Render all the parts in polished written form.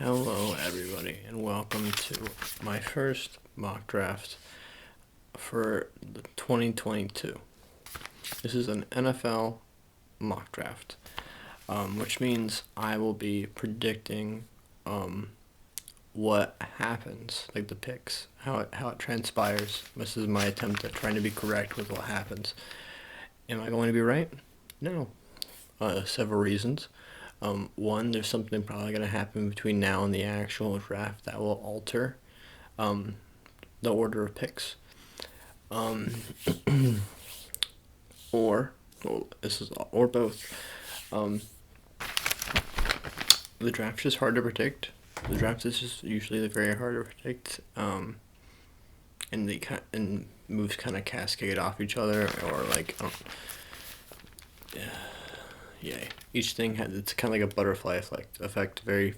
Hello, everybody, and welcome to my first mock draft for the 2022. This is an NFL mock draft, which means I will be predicting what happens, like the picks, how it transpires. This is my attempt at trying to be correct with what happens. Am I going to be right? No. Several reasons. One, there's something probably going to happen between now and the actual draft that will alter the order of picks. Or both. The draft is just hard to predict. The draft is just usually very hard to predict. And moves kind of cascade off each other, or each thing it's kind of like a butterfly effect, very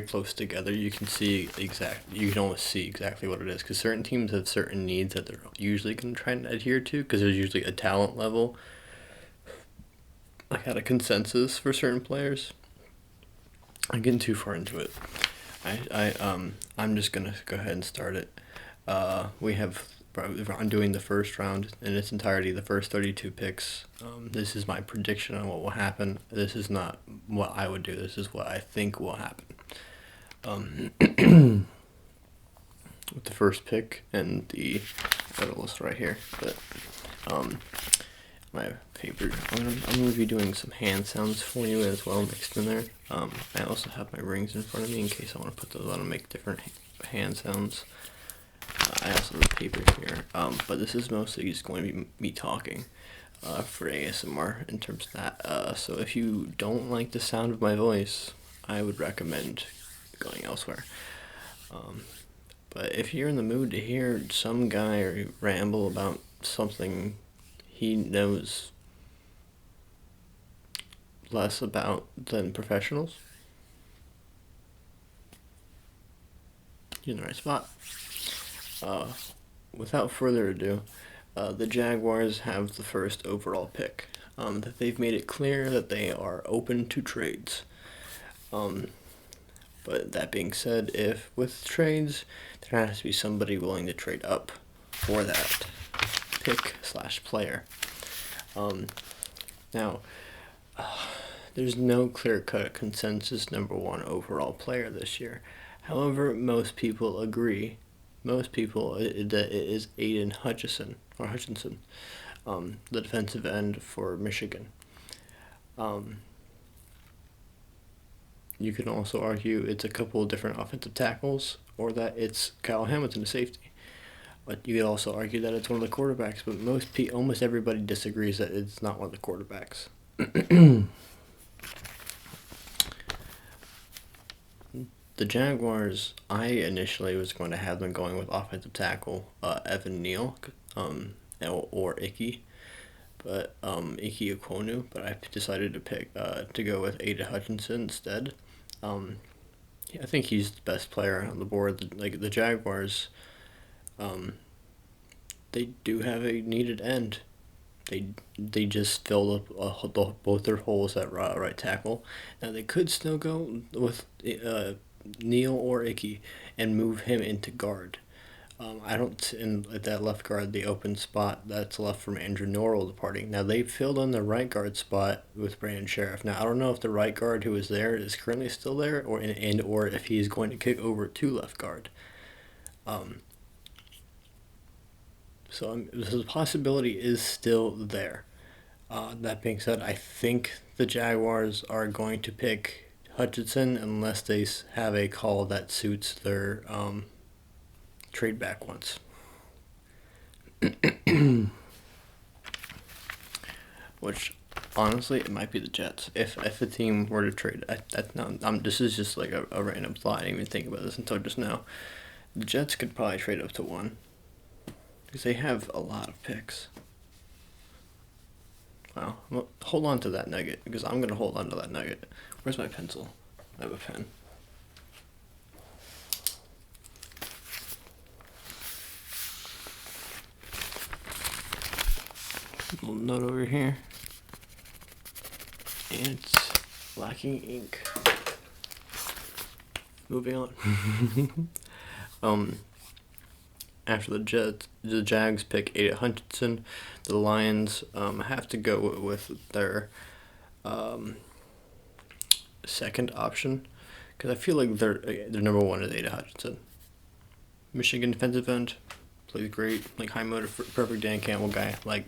close together. You can almost see exactly what it is, because certain teams have certain needs that they're usually going to try and adhere to, because there's usually a talent level, like, at a consensus for certain players. I'm getting too far into it. I'm just gonna go ahead and start it. I'm doing the first round in its entirety, the first 32 picks. This is my prediction on what will happen. This is not what I would do. This is what I think will happen. With the first pick and the list right here, but my favorite. I'm gonna be doing some hand sounds for you as well, mixed in there. I also have my rings in front of me in case I want to put those on and make different hand sounds. I also have paper here, but this is mostly just going to be me talking for ASMR in terms of that. So if you don't like the sound of my voice, I would recommend going elsewhere. But if you're in the mood to hear some guy ramble about something he knows less about than professionals, you're in the right spot. Without further ado, the Jaguars have the first overall pick. That they've made it clear that they are open to trades. But that being said, if with trades, there has to be somebody willing to trade up for that pick/player. Now, there's no clear-cut consensus number one overall player this year. However, most people agree. That it is Aiden Hutchinson, the defensive end for Michigan. You can also argue it's a couple of different offensive tackles, or that it's Kyle Hamilton, a safety. But you could also argue that it's one of the quarterbacks, but almost everybody disagrees that it's not one of the quarterbacks. The Jaguars, I initially was going to have them going with offensive tackle Evan Neal or Ike Ekwonu, but I decided to pick to go with Aiden Hutchinson instead. I think he's the best player on the board. Like the Jaguars, they do have a needed end. They just filled up both their holes at right tackle. Now they could still go with Neal or Icky and move him into guard. I don't at that left guard, the open spot that's left from Andrew Norrell departing. Now they filled in the right guard spot with Brandon Sheriff. Now I don't know if the right guard who is there is currently still there, or if he's going to kick over to left guard. So the possibility is still there. That being said, I think the Jaguars are going to pick Hutchinson unless they have a call that suits their trade back once. Which, honestly, it might be the Jets. If a team were to trade, this is just like a random thought. I didn't even think about this until just now. The Jets could probably trade up to 1. Because they have a lot of picks. Wow. Well, hold on to that nugget, because I'm going to hold on to that nugget. Where's my pencil? I have a pen. A little note over here. And it's lacking ink. moving on. After the Jags pick Aiden Hutchinson, the Lions have to go with their second option, because I feel like their number one is Aiden Hutchinson. Michigan defensive end, plays great, like high motor, perfect Dan Campbell guy. Like,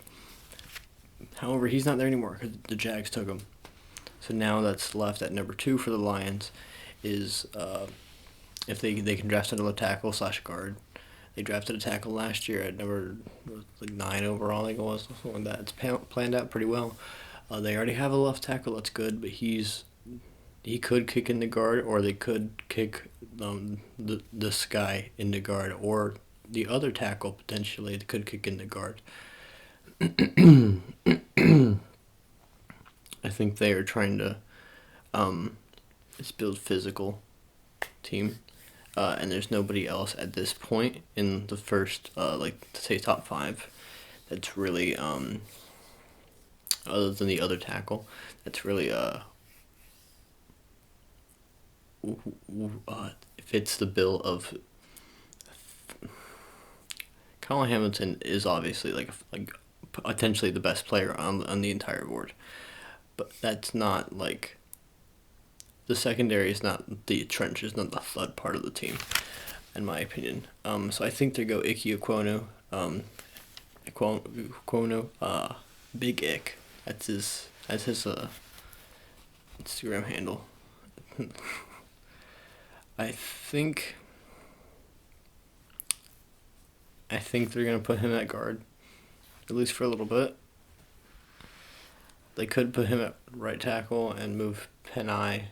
however, he's not there anymore because the Jags took him. So now that's left at number 2 for the Lions is if they can draft another tackle / guard. They drafted a tackle last year at number 9 overall, I think it was, something like that. It's planned out pretty well. They already have a left tackle that's good, but he could kick in the guard, or they could kick this guy in the guard, or the other tackle potentially could kick in the guard. I think they are trying to build physical team. And there's nobody else at this point in the first, say top 5, that's really, other than the other tackle, that's really, fits the bill of. Kyle Hamilton is obviously like potentially the best player on the entire board, but that's not like. The secondary is not the trenches, not the thud part of the team, in my opinion. So I think they go Ike Ekwonu, Big Ick. That's his Instagram handle. I think they're gonna put him at guard, at least for a little bit. They could put him at right tackle and move Penei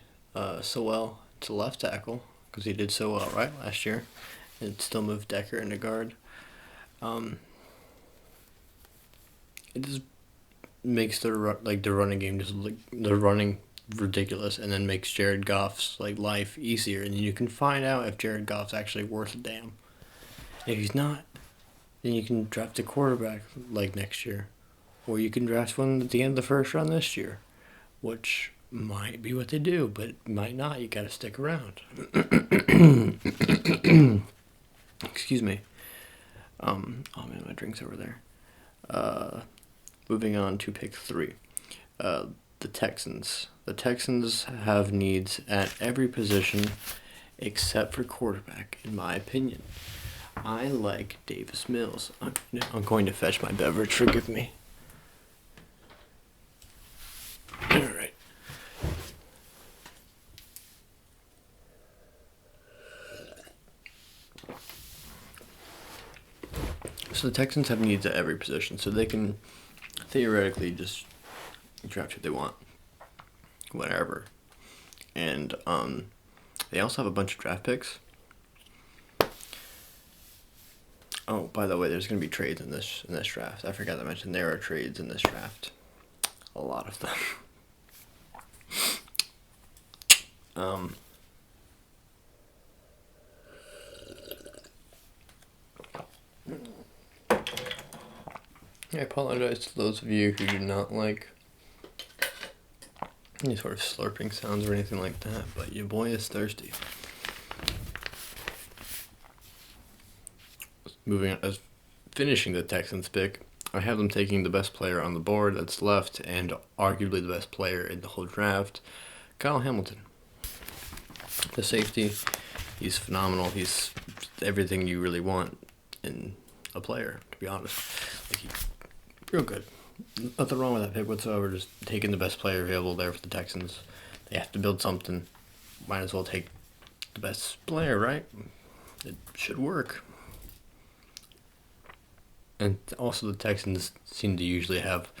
Sewell to left tackle, because he did so well last year, and still move Decker into guard. It just makes the running game just the running ridiculous, and then makes Jared Goff's life easier, and you can find out if Jared Goff's actually worth a damn. If he's not, then you can draft a quarterback next year, or you can draft one at the end of the first round this year, which might be what they do, but might not. You gotta stick around. Excuse me. Oh man, my drink's over there. Moving on to pick 3. The Texans. The Texans have needs at every position except for quarterback, in my opinion. I like Davis Mills. I'm going to fetch my beverage, forgive me. Alright. So the Texans have needs at every position, so they can theoretically just draft who they want, whatever. And they also have a bunch of draft picks. Oh, by the way, there's going to be trades in this draft. I forgot to mention there are trades in this draft. A lot of them. I apologize to those of you who do not like any sort of slurping sounds or anything like that, but your boy is thirsty. Moving on, as finishing the Texans pick, I have them taking the best player on the board that's left, and arguably the best player in the whole draft, Kyle Hamilton. The safety, he's phenomenal. He's everything you really want in a player, to be honest. He's real good. Nothing wrong with that pick whatsoever. Just taking the best player available there for the Texans. They have to build something. Might as well take the best player, right? It should work. And also the Texans seem to usually have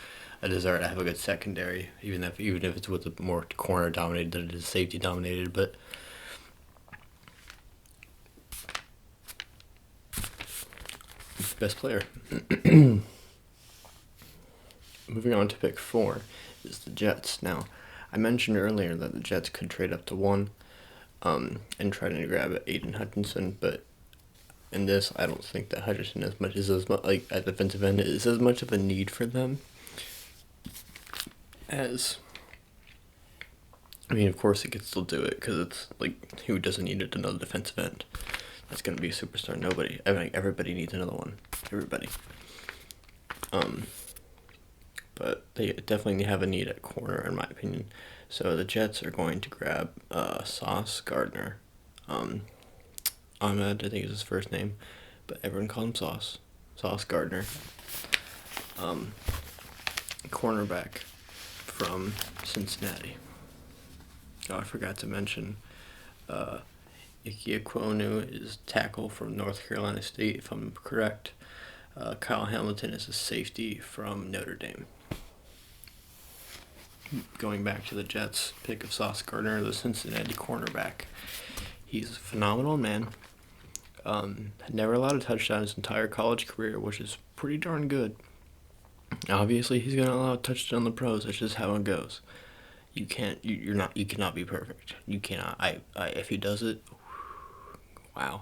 a desire to have a good secondary, even if it's with a more corner dominated than it is safety dominated. But best player. Moving on to pick 4 is the Jets. Now, I mentioned earlier that the Jets could trade up to 1 and try to grab Aiden Hutchinson, but in this, I don't think that Hutchinson at defensive end is as much of a need for them as I mean, of course, he could still do it because it's like, who doesn't need another defensive end? That's gonna be a superstar. Nobody. I mean, everybody needs another one. Everybody. But they definitely have a need at corner, in my opinion. So the Jets are going to grab Sauce Gardner. Ahmed, I think is his first name, but everyone calls him Sauce. Sauce Gardner. Cornerback from Cincinnati. Oh, I forgot to mention Ike Ekwonu is tackle from North Carolina State, if I'm correct. Kyle Hamilton is a safety from Notre Dame. Going back to the Jets, pick of Sauce Gardner, the Cincinnati cornerback. He's a phenomenal man. Had never allowed a touchdown his entire college career, which is pretty darn good. Obviously, he's gonna allow a touchdown in the pros. That's just how it goes. You can't. You cannot be perfect. You cannot. If he does it, wow.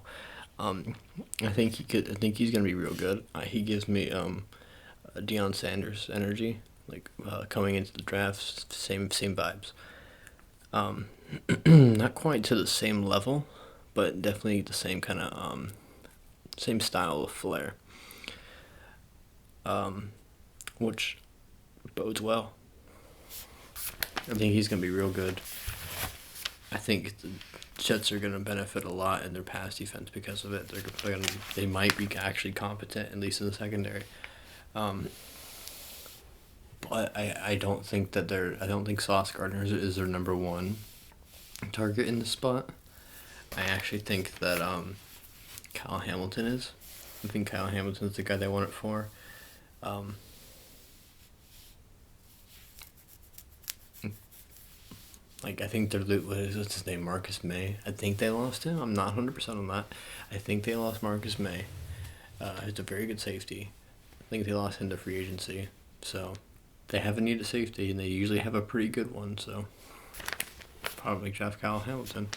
I think he could. I think he's gonna be real good. He gives me Deion Sanders energy. Like coming into the draft, same vibes. Not quite to the same level, but definitely the same kind of same style of flair. Which bodes well. I think he's gonna be real good. I think the Jets are gonna benefit a lot in their pass defense because of it. They might be actually competent, at least in the secondary. But I don't think that I don't think Sauce Gardner is their number one target in the spot. I actually think that Kyle Hamilton is. I think Kyle Hamilton's the guy they want it for. I think they're what's his name, Marcus May. I think they lost him. I'm not 100% on that. I think they lost Marcus May. He's a very good safety. I think they lost him to free agency. So they have a need of safety, and they usually have a pretty good one. So probably draft Kyle Hamilton.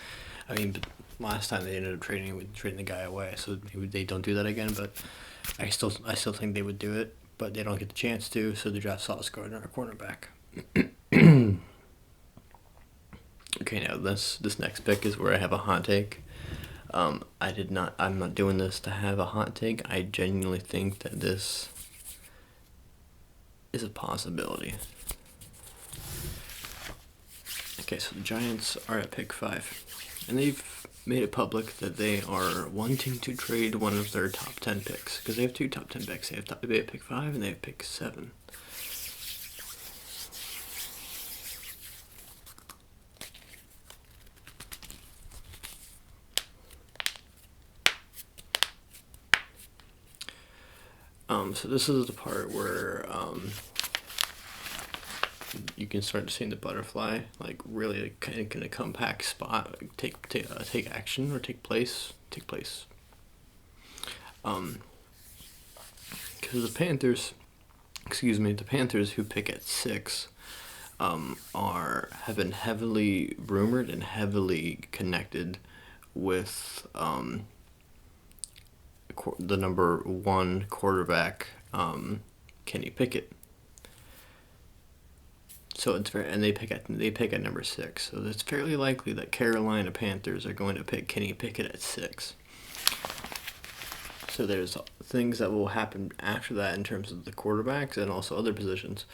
I mean, but last time they ended up trading the guy away, so maybe they don't do that again. But I still think they would do it, but they don't get the chance to. So they draft Sauce Gardner, a cornerback. Okay, now this next pick is where I have a hot take. I'm not doing this to have a hot take. I genuinely think that this is a possibility. Okay, so the Giants are at pick 5, and they've made it public that they are wanting to trade one of their top 10 picks, because they have 2 top 10 picks. They have pick 5 and they have pick 7. So this is the part where you can start seeing the butterfly, like really kind of in a compact spot, like take action or take place. Because the Panthers who pick at 6, have been heavily rumored and heavily connected with the number 1 quarterback, Kenny Pickett. So they pick at number 6. So it's fairly likely that Carolina Panthers are going to pick Kenny Pickett at 6. So there's things that will happen after that in terms of the quarterbacks and also other positions.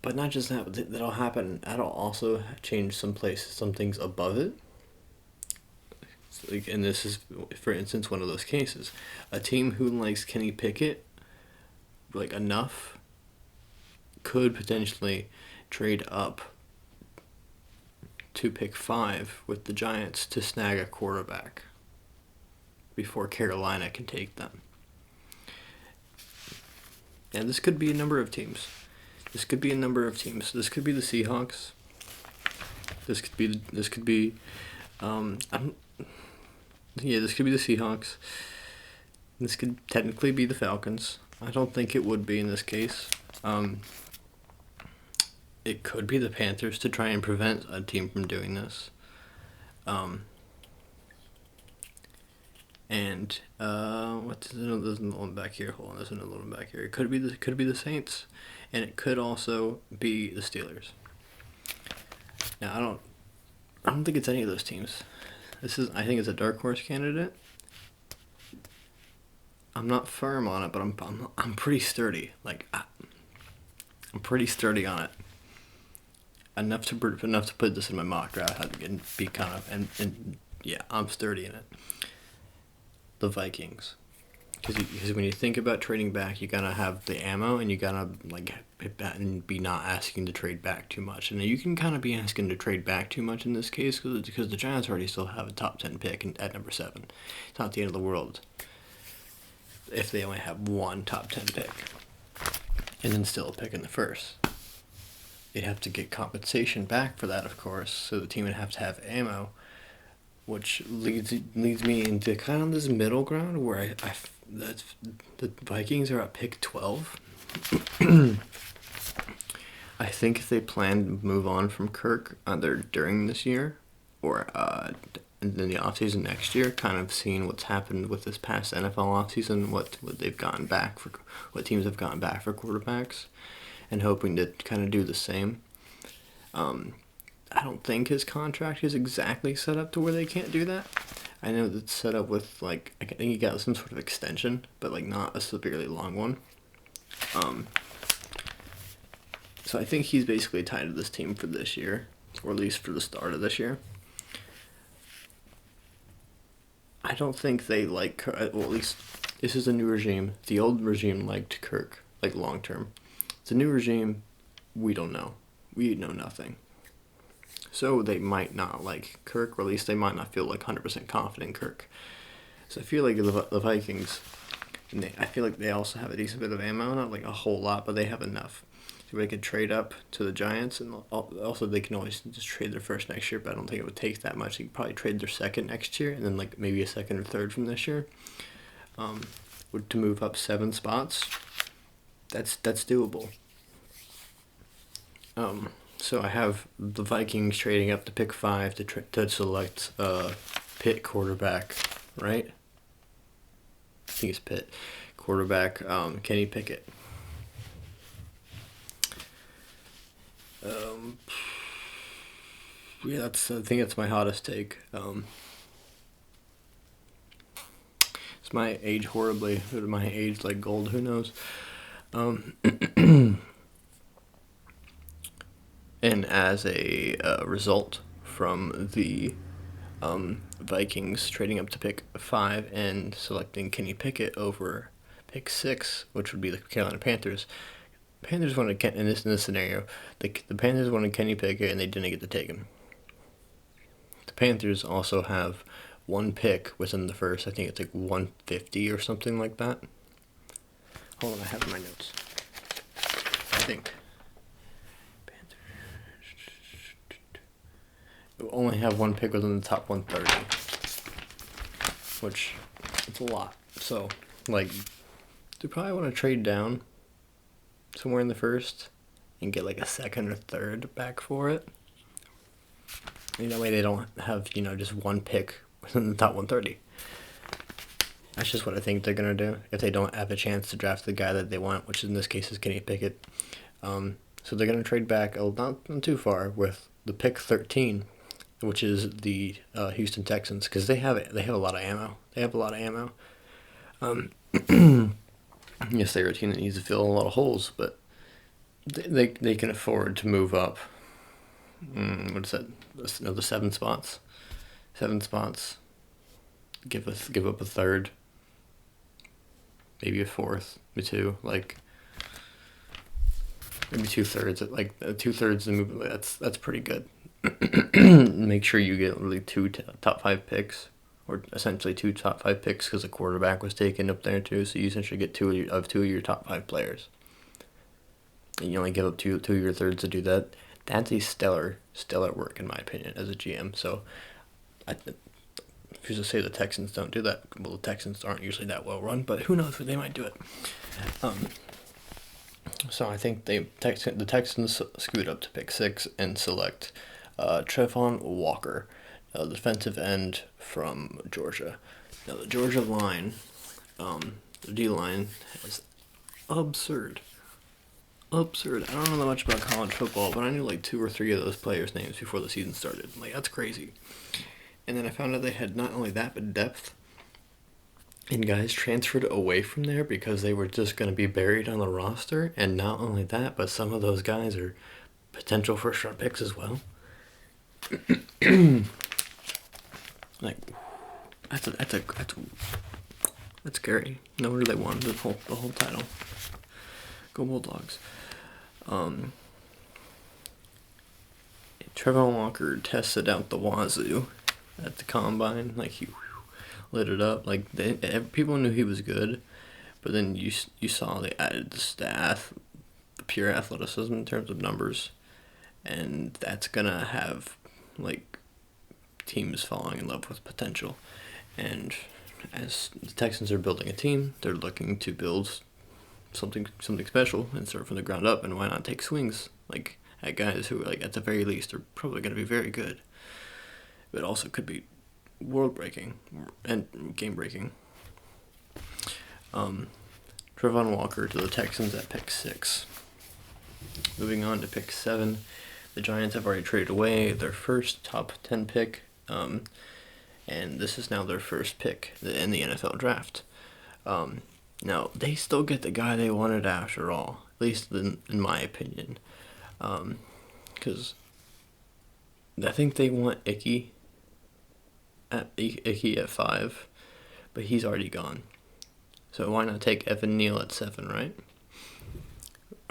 But not just that, that'll happen. That'll also change some things above it. And this is, for instance, one of those cases. A team who likes Kenny Pickett, enough, could potentially trade up to pick 5 with the Giants to snag a quarterback before Carolina can take them. And this could be a number of teams. This could be the Seahawks. This could be the Seahawks. This could technically be the Falcons. I don't think it would be in this case. It could be the Panthers to try and prevent a team from doing this. There's another one back here. Hold on, there's another one back here. It could be the Saints, and it could also be the Steelers. Now I don't think it's any of those teams. I think it's a dark horse candidate. I'm not firm on it, but I'm pretty sturdy. Like I'm pretty sturdy on it. Enough to put this in my mock draft and be kind of and yeah, I'm sturdy in it. The Vikings, because when you think about trading back, you gotta have the ammo and you gotta like and be not asking to trade back too much. And you can kind of be asking to trade back too much in this case because the Giants already still have a top 10 pick at number 7. It's not the end of the world if they only have one top 10 pick and then still a pick in the first. They'd have to get compensation back for that, of course, so the team would have to have ammo, which leads me into kind of this middle ground where the Vikings are at pick 12. I think if they plan to move on from Kirk either during this year or in the offseason next year, kind of seeing what's happened with this past NFL offseason, what they've gotten back for, what teams have gotten back for quarterbacks, and hoping to kind of do the same. I don't think his contract is exactly set up to where they can't do that. I know it's set up with, like, I think he got some sort of extension, but, like, not a severely long one. So I think he's basically tied to this team for this year, or at least for the start of this year. I don't think they like, well, at least this is a new regime. The old regime liked Kirk, like, long term. It's a new regime. We don't know. We know nothing. So they might not like Kirk, or at least they might not feel like 100% confident in Kirk. So I feel like the Vikings, I feel like they also have a decent bit of ammo, not like a whole lot, but they have enough. So they could trade up to the Giants, and also they can always just trade their first next year, but I don't think it would take that much. They could probably trade their second next year, and then like maybe a second or third from this year, to move up 7 spots. That's doable. So I have the Vikings trading up to pick 5 to select Pitt quarterback, right? I think it's Pitt quarterback. Kenny Pickett. Yeah, I think that's my hottest take. It's my age horribly. My age like gold. Who knows? And as a result from the Vikings trading up to pick 5 and selecting Kenny Pickett over pick 6, which would be the Carolina Panthers. Panthers wanted in this scenario, the Panthers wanted Kenny Pickett and they didn't get to take him. The Panthers also have 1 pick within the first. I think it's like 150 or something like that. Hold on, I have my notes. I think. Only have 1 pick within the top 130, which it's a lot. So, like, they probably want to trade down somewhere in the first and get like a second or third back for it. And that way they don't have, just 1 pick within the top 130. That's just what I think they're going to do if they don't have a chance to draft the guy that they want, which in this case is Kenny Pickett. So they're going to trade back, not too far, with the pick 13, which is the Houston Texans, because they have a lot of ammo. They have a lot of ammo. Yes, they're a team that needs to fill a lot of holes, but they can afford to move up. What is that? Another 7 spots. 7 spots. Give up a third. Maybe a fourth. Maybe 2. Like maybe 2/3. Like 2/3 the move. That's pretty good. Make sure you get really 2 top 5 picks, or essentially 2 top 5 picks, because a quarterback was taken up there too. So you essentially get 2 of your top 5 players, and you only give up 2 of your thirds to do that. That's a stellar work in my opinion as a GM. So if you just say the Texans don't do that, well, the Texans aren't usually that well run, but who knows, they might do it. So I think the Texans scoot up to pick 6 and select Trevor Walker, defensive end from Georgia. Now the Georgia line, the D line, is absurd. absurd. I don't know that much about college football, but I knew like 2 or 3 of those players' names before the season started. Like, that's crazy. And then I found out they had not only that, but depth. And guys transferred away from there because they were just going to be buried on the roster. And not only that, but some of those guys are potential first-round picks as well. Like, that's scary. No wonder they won the whole title. Go Bulldogs. Trevor Walker tested out the wazoo at the combine. Like, he lit it up. Like, people knew he was good, but then you saw they added the pure athleticism in terms of numbers, and that's gonna have like teams falling in love with potential. And as the Texans are building a team, they're looking to build something special and start from the ground up. And why not take swings like at guys who, like, at the very least, are probably going to be very good, but also could be world breaking and game breaking. Trevor Walker to the Texans at pick 6. Moving on to pick 7, the Giants have already traded away their first top 10 pick, and this is now their first pick in the NFL draft. Now, they still get the guy they wanted after all, at least in my opinion, because I think they want Icky at 5, but he's already gone. So why not take Evan Neal at 7, right?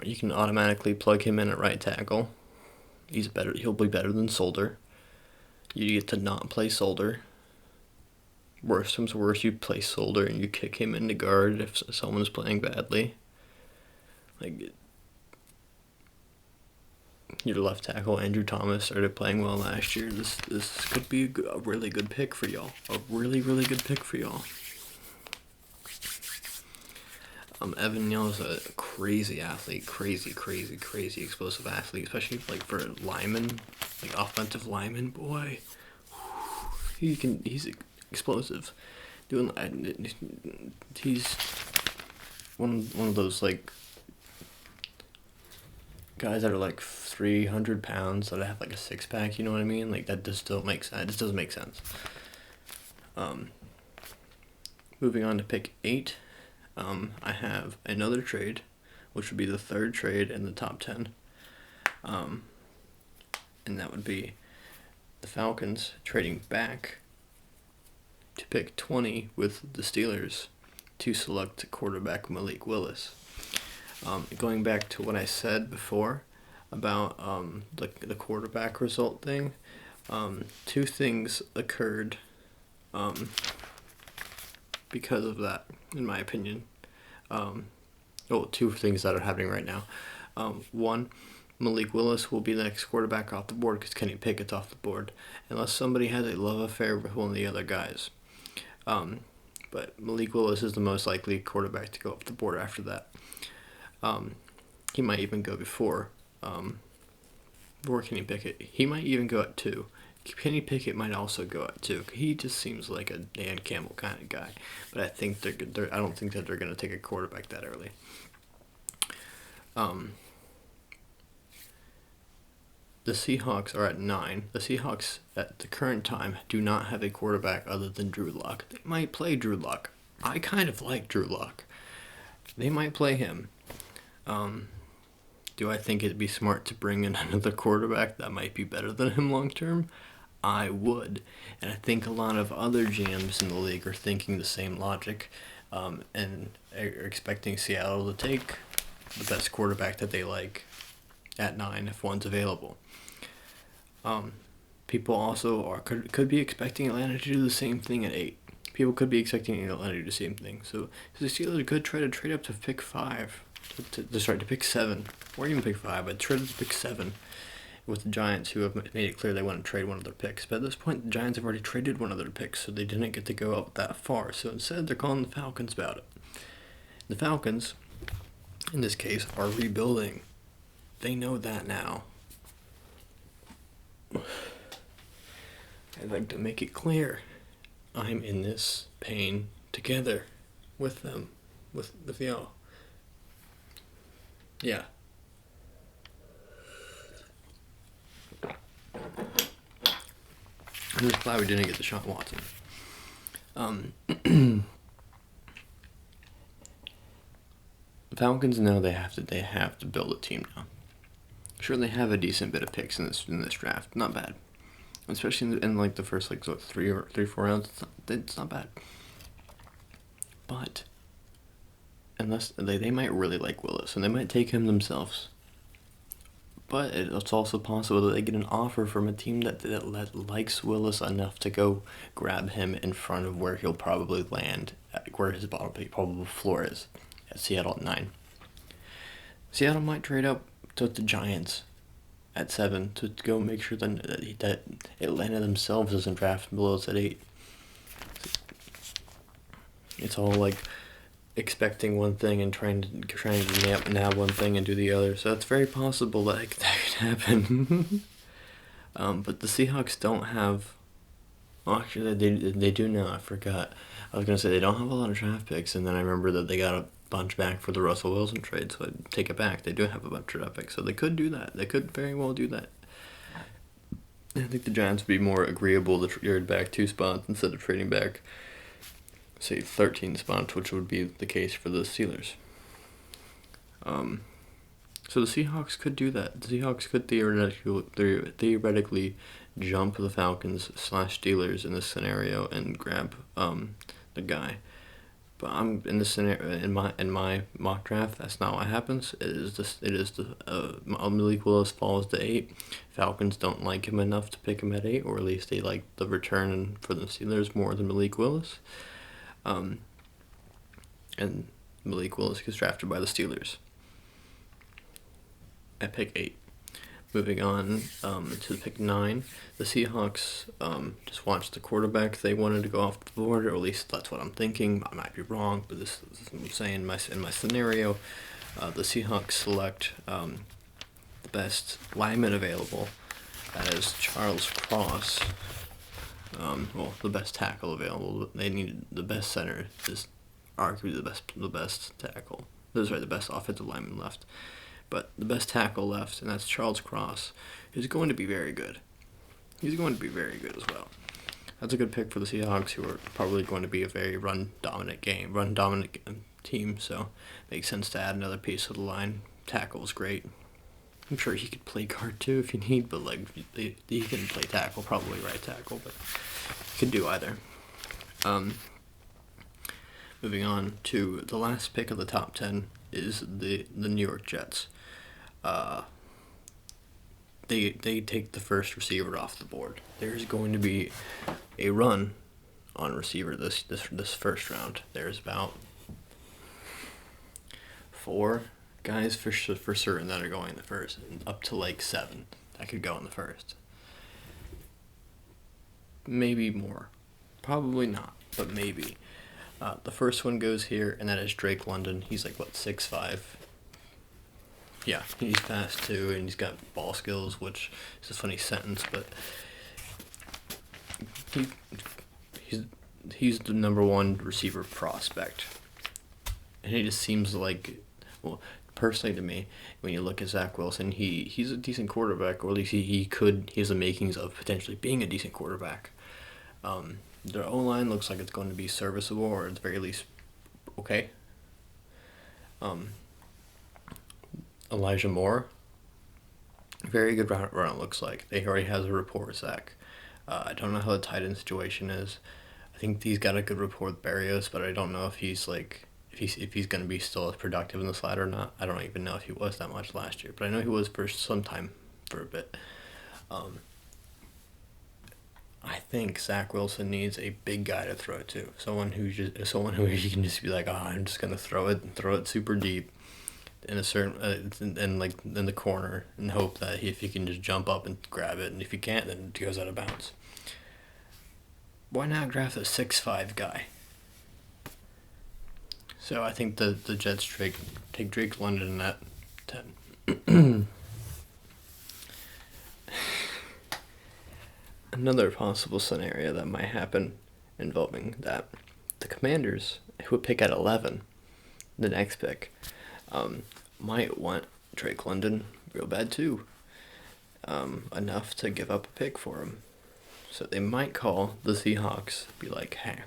Or you can automatically plug him in at right tackle. He'll be better than Solder. You get to not play Solder. Worst comes to worst, you play Solder and you kick him into guard if someone's playing badly. Like, your left tackle, Andrew Thomas, started playing well last year. This could be a really good pick for y'all. A really, really good pick for y'all. Evan Neal is a crazy athlete, crazy explosive athlete, especially like for a lineman, like offensive lineman. Boy, he's explosive. He's one of those like guys that are like 300 pounds that have like a 6-pack. You know what I mean? Like, that just don't make sense. It just doesn't make sense. Moving on to pick 8. I have another trade, which would be the third trade in the top 10. And that would be the Falcons trading back to pick 20 with the Steelers to select quarterback Malik Willis. Going back to what I said before about the quarterback result thing, 2 things occurred because of that, in my opinion. 2 things that are happening right now. 1, Malik Willis will be the next quarterback off the board because Kenny Pickett's off the board, unless somebody has a love affair with one of the other guys. But Malik Willis is the most likely quarterback to go off the board after that. He might even go before Kenny Pickett. He might even go at 2. Kenny Pickett might also go at 2. He just seems like a Dan Campbell kind of guy. But I think I don't think that they're going to take a quarterback that early. The Seahawks are at 9. The Seahawks at the current time do not have a quarterback other than Drew Lock. They might play Drew Lock. I kind of like Drew Lock. They might play him. Do I think it'd be smart to bring in another quarterback that might be better than him long term? I would. And I think a lot of other GMs in the league are thinking the same logic, and are expecting Seattle to take the best quarterback that they like at 9 if one's available. People also could be expecting Atlanta to do the same thing at 8. People could be expecting Atlanta to do the same thing. So the Steelers could try to trade up to pick 5, to pick 7, or even pick 5, but trade up to pick 7 with the Giants, who have made it clear they want to trade one of their picks. But at this point, the Giants have already traded one of their picks, so they didn't get to go up that far. So instead, they're calling the Falcons about it. The Falcons, in this case, are rebuilding. They know that now. I'd like to make it clear. I'm in this pain together with them, with y'all. Yeah, I'm just glad we didn't get Deshaun Watson. The Falcons know they have to build a team now. Sure, they have a decent bit of picks in this draft. Not bad, especially in like the first like 3 or 4 rounds. It's not bad. But unless they might really like Willis, and they might take him themselves. But it's also possible that they get an offer from a team that likes Willis enough to go grab him in front of where he'll probably land, where his probable floor is, at Seattle at 9. Seattle might trade up to the Giants at 7 to go make sure that Atlanta themselves doesn't draft Willis at 8. It's all like expecting one thing and trying to nab one thing and do the other. So it's very possible that could happen. But the Seahawks don't have. Well, actually, they do now. I forgot. I was gonna say they don't have a lot of draft picks, and then I remember that they got a bunch back for the Russell Wilson trade. So I take it back. They do have a bunch of draft picks, so they could do that. They could very well do that. I think the Giants would be more agreeable to trade back 2 spots instead of trading back, say, 13 spots, which would be the case for the Steelers. So the Seahawks could do that. The Seahawks could theoretically jump the Falcons / Steelers in this scenario and grab the guy. But I'm in this scenario in my mock draft. That's not what happens. Malik Willis falls to 8. Falcons don't like him enough to pick him at 8, or at least they like the return for the Steelers more than Malik Willis. And Malik Willis gets drafted by the Steelers at pick 8. Moving on to pick 9, the Seahawks just watched the quarterback they wanted to go off the board, or at least that's what I'm thinking. I might be wrong, but this is what I'm saying in my scenario. The Seahawks select the best lineman available as Charles Cross. The best tackle available. They needed the best center. Is arguably the best tackle. The best offensive lineman left. But the best tackle left, and that's Charles Cross, who's going to be very good. He's going to be very good as well. That's a good pick for the Seahawks, who are probably going to be a very run-dominant team, so it makes sense to add another piece of the line. Tackle is great. I'm sure he could play guard too if you need, but he can play tackle, probably right tackle, but he could do either. Moving on to the last pick of the top 10 is the New York Jets. They take the first receiver off the board. There's going to be a run on receiver this first round. There's about 4 guys for certain that are going in the first, and up to 7 that could go in the first. Maybe more. Probably not, but maybe. The first one goes here, and that is Drake London. He's 6'5". Yeah, he's fast too, and he's got ball skills, which is a funny sentence, but he's the number 1 receiver prospect. And he just seems personally to me, when you look at Zach Wilson, he's a decent quarterback, or at least he has the makings of potentially being a decent quarterback. Their O-line looks like it's going to be serviceable, or at the very least, okay. Elijah Moore, very good run it looks like. They already has a rapport with Zach. I don't know how the tight end situation is. I think he's got a good rapport with Barrios, but I don't know if he's if he's going to be still as productive in the slot or not. I don't even know if he was that much last year, but I know he was for some time, for a bit. I think Zach Wilson needs a big guy to throw it to. Someone who he can just be I'm just gonna throw it super deep in a certain in the corner, and hope that if he can just jump up and grab it, and if he can't, then it goes out of bounds. Why not draft a 6'5" guy? So I think the Jets take Drake London at 10. Another possible scenario that might happen involving that, the Commanders, who would pick at 11, the next pick, might want Drake London real bad too, enough to give up a pick for him. So they might call the Seahawks, be like, hey,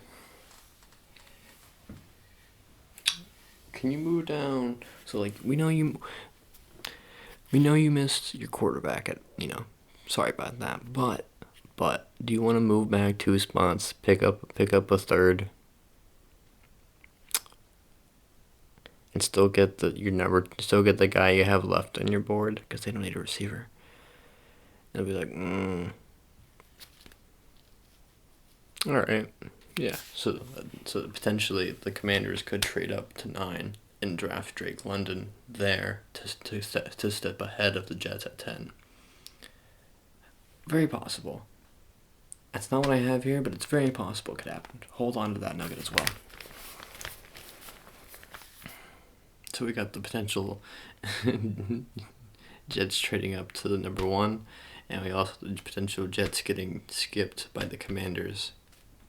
can you move down? So, like, we know you missed your quarterback at, sorry about that, but do you want to move back 2 spots, pick up a third, and still get the guy you have left on your board, because they don't need a receiver? And they'll be like, all right, yeah. So potentially the Commanders could trade up to 9 and draft Drake London there to step ahead of the Jets at 10. Very possible. That's not what I have here, but it's very possible it could happen. Hold on to that nugget as well. So we got the potential Jets trading up to the number 1, and we also the potential Jets getting skipped by the Commanders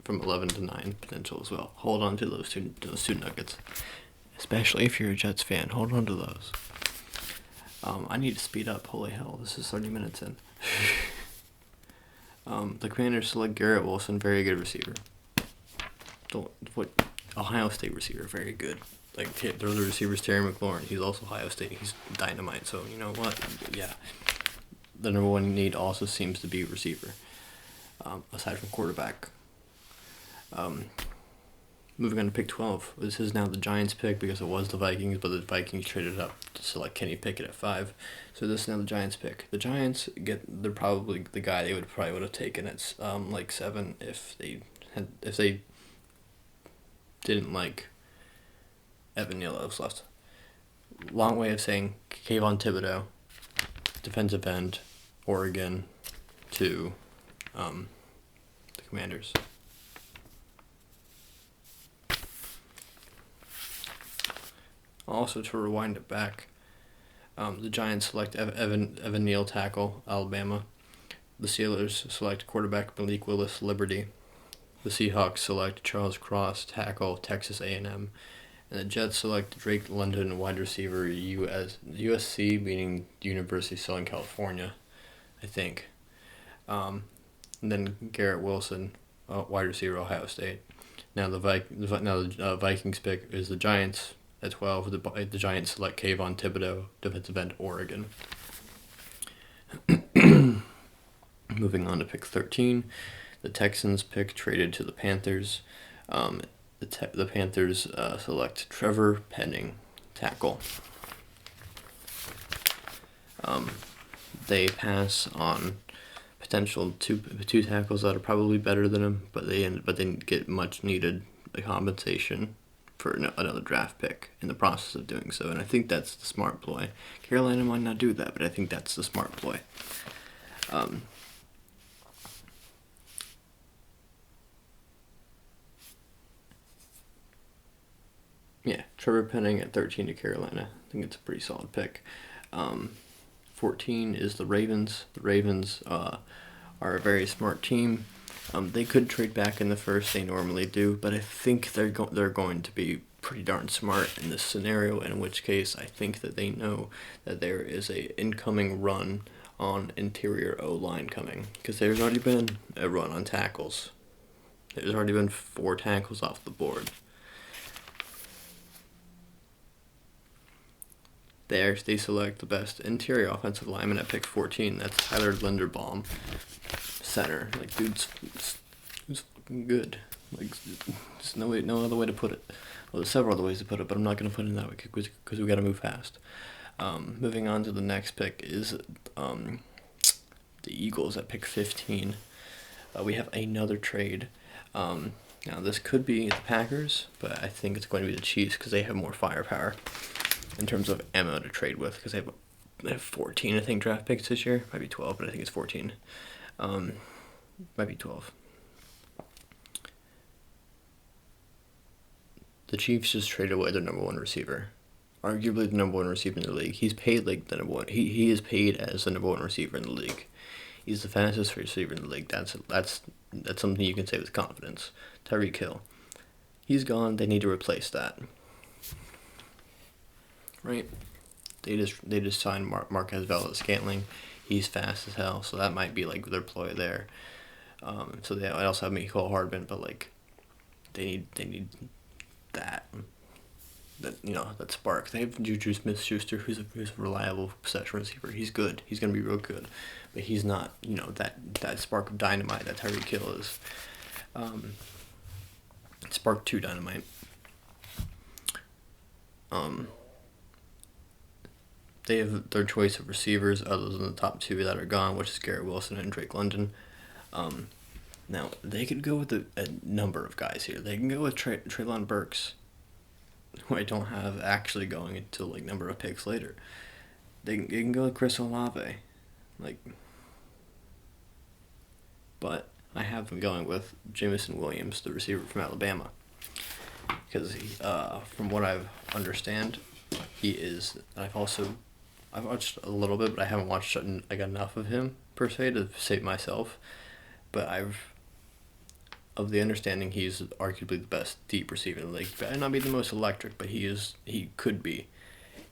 from 11 to 9 potential as well. Hold on to those two nuggets, especially if you're a Jets fan. Hold on to those. I need to speed up. Holy hell, this is 30 minutes in. The Commanders select Garrett Wilson, very good receiver. Ohio State receiver, very good. Like, their other receivers, Terry McLaurin, he's also Ohio State. He's dynamite. So, you know what? Yeah. The number 1 need also seems to be receiver, aside from quarterback. Moving on to pick 12. This is now the Giants' pick because it was the Vikings, but the Vikings traded up to select Kenny Pickett at 5. So this is now the Giants' pick. The Giants they're probably the guy they would have taken at 7 if they didn't like Evan Neal that was left. Long way of saying Kayvon Thibodeau, defensive end, Oregon, to the Commanders. Also, to rewind it back, the Giants select Evan Neal, tackle, Alabama. The Steelers select quarterback Malik Willis, Liberty. The Seahawks select Charles Cross, tackle, Texas A&M. And the Jets select Drake London, wide receiver, USC, meaning University of Southern California, I think. And then Garrett Wilson, wide receiver, Ohio State. Now the Vikings pick is the Giants. At 12, the Giants select Kayvon Thibodeau, defensive end, Oregon. Moving on to pick 13, the Texans pick traded to the Panthers. The Panthers select Trevor Penning, tackle. They pass on potential two tackles that are probably better than him, but they didn't get much needed compensation for another draft pick in the process of doing so, and I think that's the smart ploy. Carolina might not do that, but I think that's the smart ploy. Trevor Penning at 13 to Carolina. I think it's a pretty solid pick. 14 is the Ravens. The Ravens are a very smart team. They could trade back in the first, they normally do, but I think they're going to be pretty darn smart in this scenario, in which case I think that they know that there is a incoming run on interior O-line coming, because there's already been a run on tackles. There's already been 4 tackles off the board. They select the best interior offensive lineman at pick 14. That's Tyler Linderbaum, center. Like, dude's fucking good. Like, there's no other way to put it. Well, there's several other ways to put it, but I'm not going to put it in that way because we got to move fast. Moving on to the next pick is the Eagles at pick 15. We have another trade. Now, this could be the Packers, but I think it's going to be the Chiefs because they have more firepower in terms of ammo to trade with, because they have 14, I think, draft picks this year. Might be 12, but I think it's 14. Might be 12. The Chiefs just traded away their number 1 receiver. Arguably the number 1 receiver in the league. He's paid like the number 1. He is paid as the number 1 receiver in the league. He's the fastest receiver in the league. That's something you can say with confidence. Tyreek Hill. He's gone. They need to replace that. Right? They just signed Marquez Valdez-Scantling. He's fast as hell, so that might be like their ploy there. So they also have Mecole Hardman, but like they need that that spark. They have Juju Smith-Schuster, who's a reliable possession receiver. He's good. He's gonna be real good, but he's not that spark of dynamite that Tyreek Hill is. Spark 2 dynamite. They have their choice of receivers other than the top two that are gone, which is Garrett Wilson and Drake London. Now, they could go with a number of guys here. They can go with Treylon Burks, who I don't have actually going until like number of picks later. They can go with Chris Olave. But I have them going with Jameson Williams, the receiver from Alabama. Because from what I understand, he is. I've watched a little bit, but I haven't watched enough of him per se to save myself. But of the understanding, he's arguably the best deep receiver in the league. Might not be the most electric, but he could be.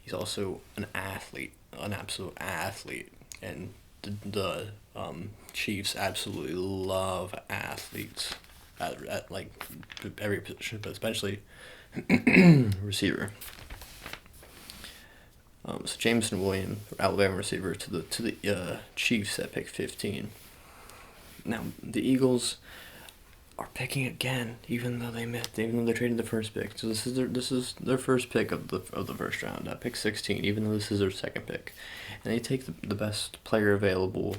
He's also an athlete, an absolute athlete, and the Chiefs absolutely love athletes at like every position, but especially receiver. So Jameson Williams, Alabama receiver, to the Chiefs at pick 15. Now the Eagles are picking again, even though they traded the first pick. So this is their first pick of the first round at pick 16, even though this is their second pick, and they take the best player available,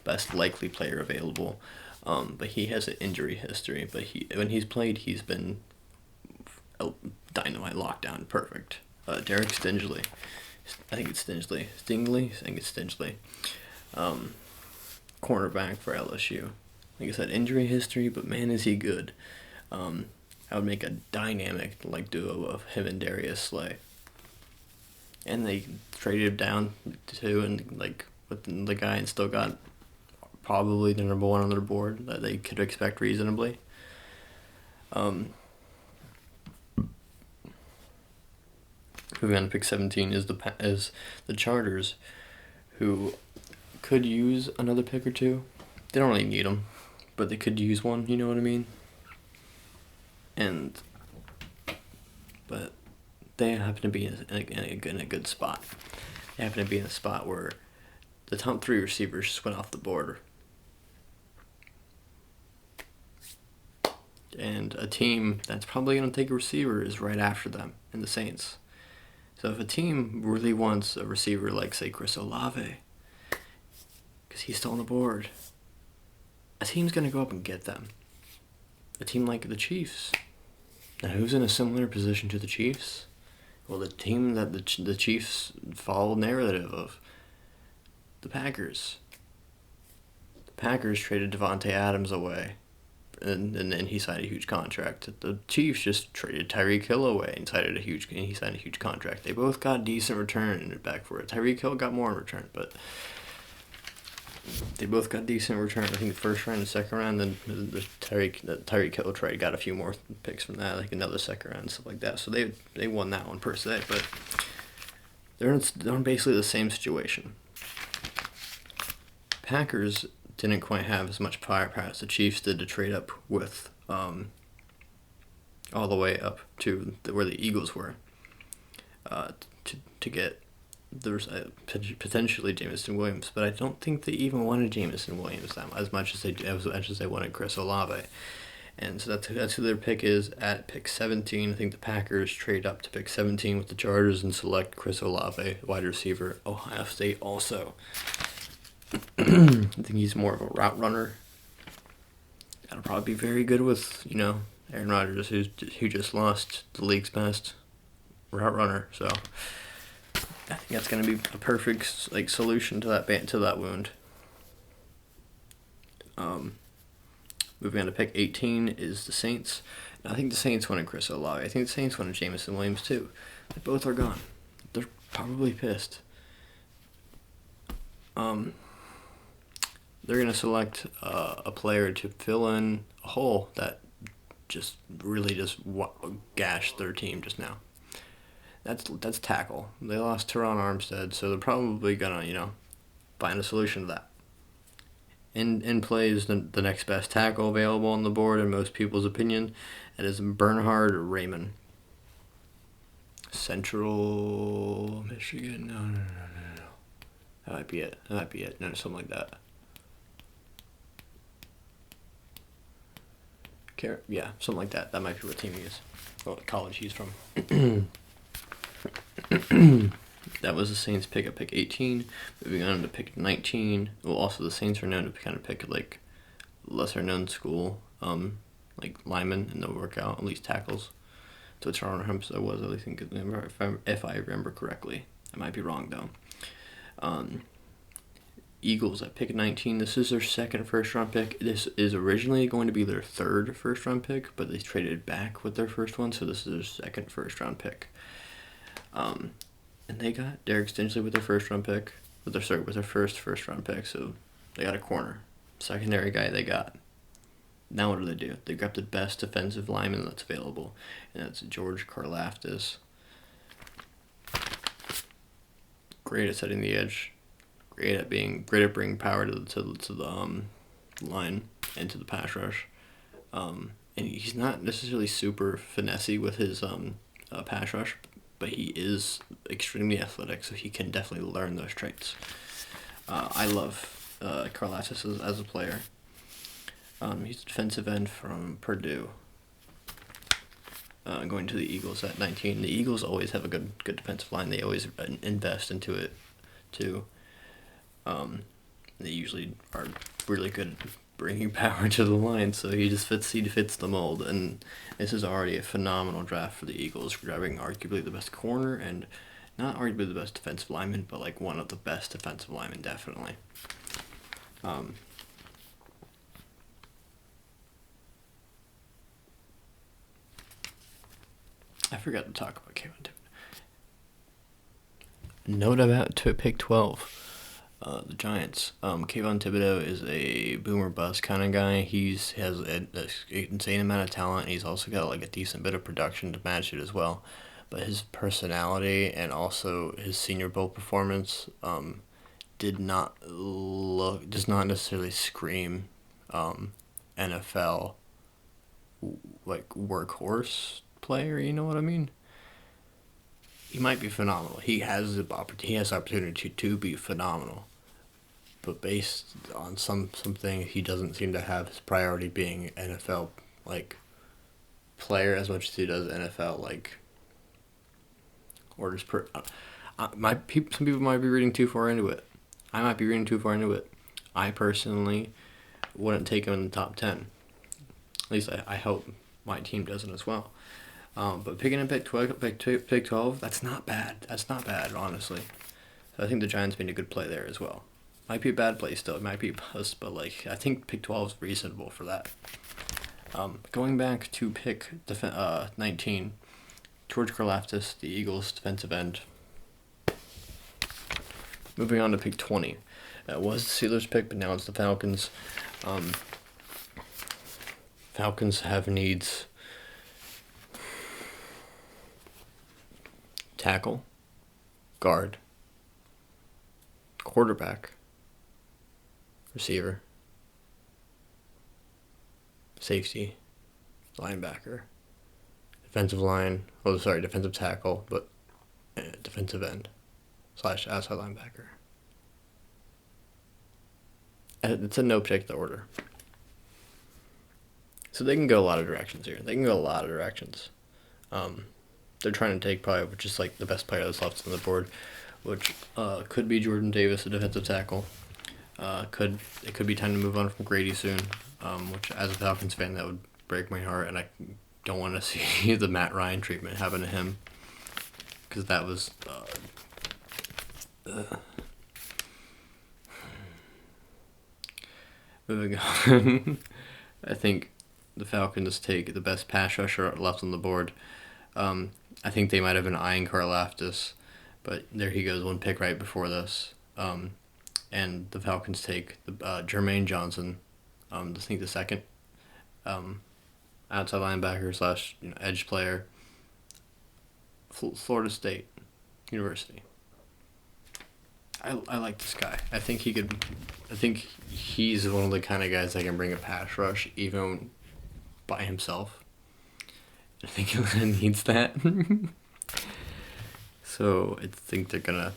best likely player available, but he has an injury history. But when he's played, he's been dynamite, lockdown, perfect. Derek Stingley, I think it's Stingley, cornerback for LSU. Like I said, injury history, but man, is he good. I would make a dynamic duo of him and Darius Slay. And they traded him down too, and with the guy, and still got probably the number one on their board that they could expect reasonably. Moving on to pick 17 is the Chargers, who could use another pick or two. They don't really need them, but they could use one. You know what I mean? But they happen to be in a good spot. They happen to be in a spot where the top three receivers just went off the board. And a team that's probably going to take a receiver is right after them, in the Saints. So if a team really wants a receiver like, say, Chris Olave, because he's still on the board, a team's going to go up and get them. A team like the Chiefs. Now, who's in a similar position to the Chiefs? Well, the team that the Chiefs follow narrative of, the Packers. The Packers traded Devontae Adams away, and then he signed a huge contract. The Chiefs just traded Tyreek Hill away and he signed a huge contract. They both got decent return back for it. Tyreek Hill got more in return, but they both got decent return. I think the first round and second round, then the Tyreek Hill trade got a few more picks from that, like another second round and stuff like that. So they won that one per se, but they're in basically the same situation. Packers didn't quite have as much firepower as the Chiefs did to trade up with, all the way up to where the Eagles were, to get potentially Jameson Williams, but I don't think they even wanted Jameson Williams as much as they wanted Chris Olave, and so that's who their pick is at pick 17. I think the Packers trade up to pick 17 with the Chargers and select Chris Olave, wide receiver, Ohio State also. I think he's more of a route runner. That'll probably be very good with Aaron Rodgers, who just lost the league's best route runner. So I think that's going to be a perfect solution to that wound. Moving on to pick 18 is the Saints. And I think the Saints wanted Chris Olave. I think the Saints wanted Jameson Williams too. They both are gone. They're probably pissed. They're going to select a player to fill in a hole that just gashed their team just now. That's tackle. They lost Teron Armstead, so they're probably going to, find a solution to that. in play is the next best tackle available on the board in most people's opinion. It is Bernhard Raymond. Central Michigan. No. That might be it. No, something like that. Yeah, something like that. That might be what team he is. What college he's from. That was the Saints pick at pick 18. Moving on to pick 19. Well, also the Saints are known to kind of pick like lesser known school, like linemen in the workout, at least tackles. So Toronto Hempstead was, at least if I remember correctly. I might be wrong though. Eagles at pick 19. This is their second first-round pick. This is originally going to be their third first-round pick, but they traded back with their first one, so this is their second first-round pick. And they got Derek Stingley with their first-round pick, with their first-round pick, so they got a corner. Secondary guy they got. Now what do? They grabbed the best defensive lineman that's available, and that's George Karlaftis. Great at setting the edge. Great at bringing power to the line and to the pass rush. And he's not necessarily super finessey with his pass rush, but he is extremely athletic, so he can definitely learn those traits. I love Karlaftis as a player. He's a defensive end from Purdue. Going to the Eagles at 19. The Eagles always have a good defensive line. They always invest into it too. They usually are really good at bringing power to the line, so he fits the mold. And this is already a phenomenal draft for the Eagles, grabbing arguably the best corner and not arguably the best defensive lineman, but like one of the best defensive linemen, definitely. I forgot to talk about Kayvon Thibodeau. Note about pick 12. The Giants. Kayvon Thibodeau is a boomer bust kind of guy. He has an insane amount of talent. He's also got like a decent bit of production to match it as well. But his personality and also his Senior Bowl performance does not necessarily scream NFL like workhorse player. You know what I mean? He might be phenomenal. He has the opportunity to be phenomenal. But based on something, he doesn't seem to have his priority being NFL like player as much as he does NFL like orders per. Some people might be reading too far into it. I might be reading too far into it. I personally wouldn't take him in the top 10. At least I hope my team doesn't as well. But picking up pick 12, that's not bad. That's not bad, honestly. So I think the Giants made a good play there as well. Might be a bad play still. It might be a bust, but like I think pick 12 is reasonable for that. Going back to pick 19, George Karlaftis, the Eagles defensive end. Moving on to pick 20. It was the Steelers pick, but now it's the Falcons. Falcons have needs. Tackle, guard, quarterback, receiver, safety, linebacker, defensive tackle, but defensive end / outside linebacker. It's in no particular order. So they can go a lot of directions here. They're trying to take probably just like the best player that's left on the board, which could be Jordan Davis, a defensive tackle. It could be time to move on from Grady soon, which as a Falcons fan that would break my heart, and I don't want to see the Matt Ryan treatment happen to him, because that was moving on. I think the Falcons take the best pass rusher left on the board. I think they might have been eyeing Karlaftis, but there he goes, one pick right before this. And the Falcons take the Jermaine Johnson, I think the second outside linebacker / edge player, Florida State University. I like this guy. I think he's one of the kind of guys that can bring a pass rush even by himself. I think he kind of needs that. So I think they're gonna.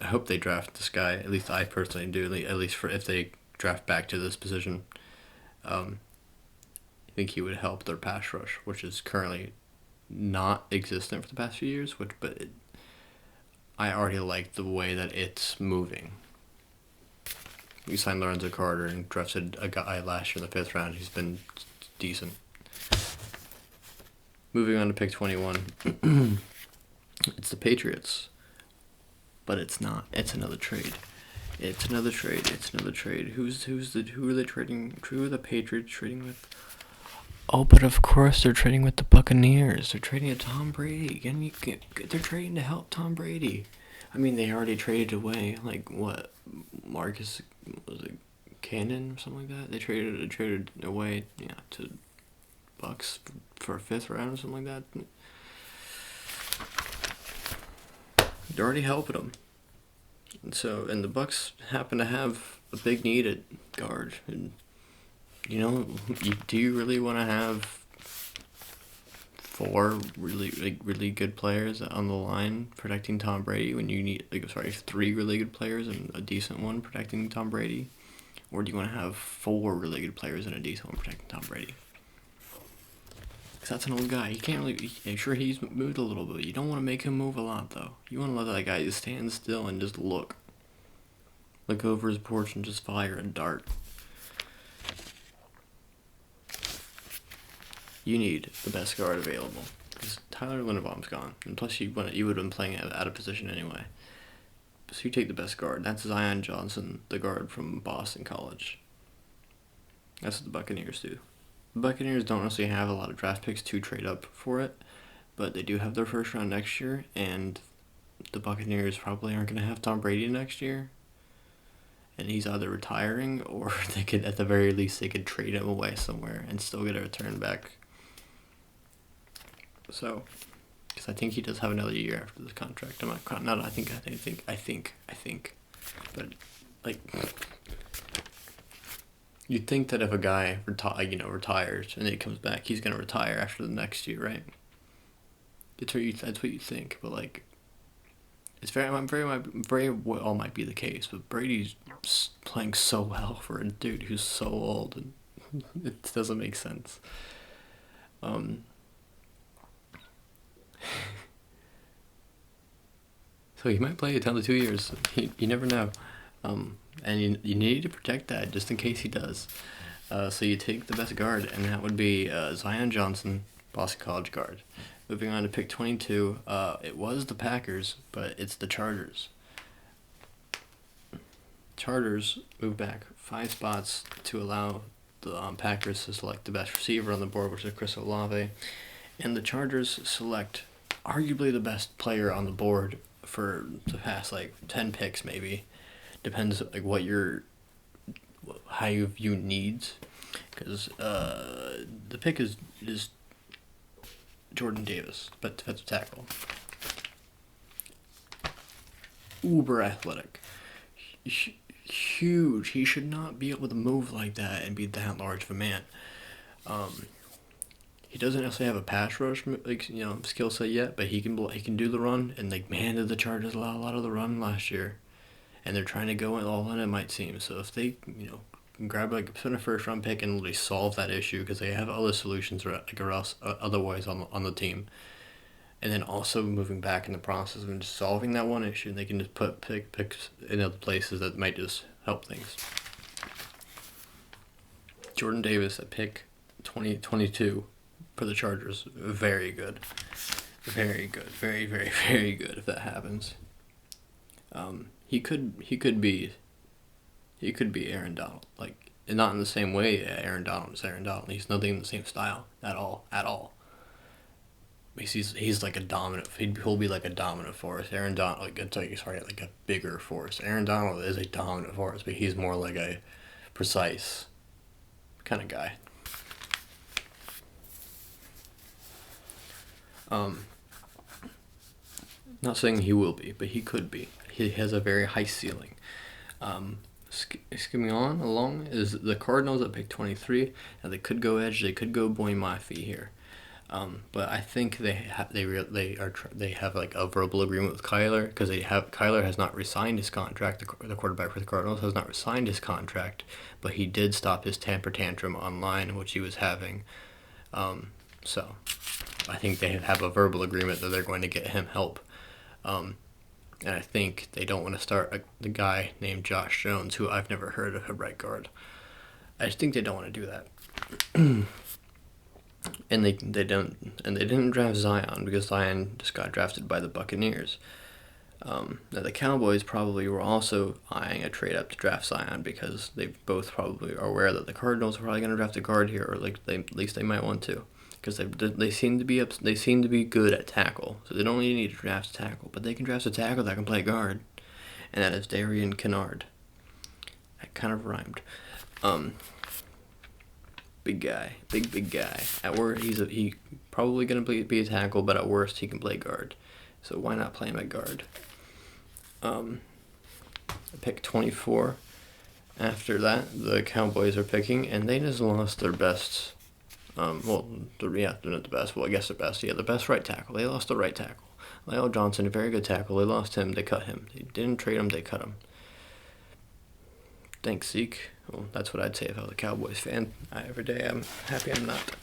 I hope they draft this guy. At least I personally do. At least for if they draft back to this position, I think he would help their pass rush, which is currently not existent for the past few years. I already like the way that it's moving. We signed Lorenzo Carter and drafted a guy last year in the 5th round. He's been decent. Moving on to pick 21. It's the Patriots. But it's not. It's another trade. Who are they trading? Who are the Patriots trading with? Oh, but of course they're trading with the Buccaneers. They're trading to Tom Brady. And they're trading to help Tom Brady. I mean, they already traded away, like, what? Marcus, was it Cannon or something like that? They traded away, to Bucks for a 5th round or something like that. They're already helping them. And the Bucks happen to have a big need at guard. And, do you really want to have 4 really good players on the line protecting Tom Brady when you need 3 really good players and a decent one protecting Tom Brady? Or do you want to have 4 really good players and a decent one protecting Tom Brady? Because that's an old guy. You can't really... Sure, he's moved a little bit. You don't want to make him move a lot, though. You want to let that guy just stand still and just look. Look over his porch and just fire a dart. You need the best guard available. Because Tyler Linderbaum's gone. And plus, you would have been playing out of position anyway. So you take the best guard. That's Zion Johnson, the guard from Boston College. That's what the Buccaneers do. The Buccaneers don't necessarily have a lot of draft picks to trade up for it, but they do have their 1st round next year, and the Buccaneers probably aren't going to have Tom Brady next year. And he's either retiring, or they could, at the very least, they could trade him away somewhere and still get a return back. So, because I think he does have another year after this contract. I think. But, like, you'd think that if a guy retires and then he comes back, he's gonna retire after the next year, right? That's what you think. But, like, it's very well might be the case. But Brady's playing so well for a dude who's so old, and it doesn't make sense. So he might play another 2 years. You never know. And you need to protect that just in case he does. So you take the best guard, and that would be Zion Johnson, Boston College guard. Moving on to pick 22, it was the Packers, but it's the Chargers. Chargers moved back 5 spots to allow the Packers to select the best receiver on the board, which is Chris Olave. And the Chargers select arguably the best player on the board for the past 10 picks, maybe. Depends how you view needs, because the pick is Jordan Davis, but defensive tackle, uber athletic, huge. He should not be able to move like that and be that large of a man. He doesn't necessarily have a pass rush skill set yet, but he can do the run. And did the Chargers allow a lot of the run last year, and they're trying to go all in, it might seem. So if they can grab spend a 1st round pick and literally solve that issue, because they have other solutions otherwise on the team, and then also moving back in the process of just solving that one issue, they can just put picks in other places that might just help things. Jordan Davis at pick 2022 for the Chargers, very good. Very good. Very, very, very good if that happens. He could be Aaron Donald. Not in the same way Aaron Donald is Aaron Donald. He's nothing in the same style at all. He's like a dominant. He'll be like a dominant force. Aaron Donald, like a bigger force. Aaron Donald is a dominant force, but he's more like a precise kind of guy. Not saying he will be, but he could be. He has a very high ceiling. Skimming on along is the Cardinals at pick 23. Now they could go edge. They could go Boye Mafe here. But I think they have like a verbal agreement with Kyler, because Kyler has not resigned his contract. The quarterback for the Cardinals has not resigned his contract, but he did stop his temper tantrum online, which he was having. So I think they have a verbal agreement that they're going to get him help. And I think they don't want to start the guy named Josh Jones, who I've never heard of, a right guard. I just think they don't want to do that. And they didn't draft Zion, because Zion just got drafted by the Buccaneers. Now the Cowboys probably were also eyeing a trade up to draft Zion, because they both probably are aware that the Cardinals are probably going to draft a guard here, or at least they might want to, because they seem to be good at tackle, so they don't really need to draft a tackle, but they can draft a tackle that can play guard, and that is Darian Kennard. That kind of rhymed. Big guy, big guy. At worst, he probably gonna be a tackle, but at worst he can play guard. So why not play him at guard? Pick 24. After that, the Cowboys are picking, and they just lost their best. They're not the best. Well, I guess their best. Yeah, the best right tackle. They lost the right tackle. Lyle Johnson, a very good tackle. They lost him. They cut him. They didn't trade him. They cut him. Thanks, Zeke. Well, that's what I'd say if I was a Cowboys fan. Every day I'm happy I'm not.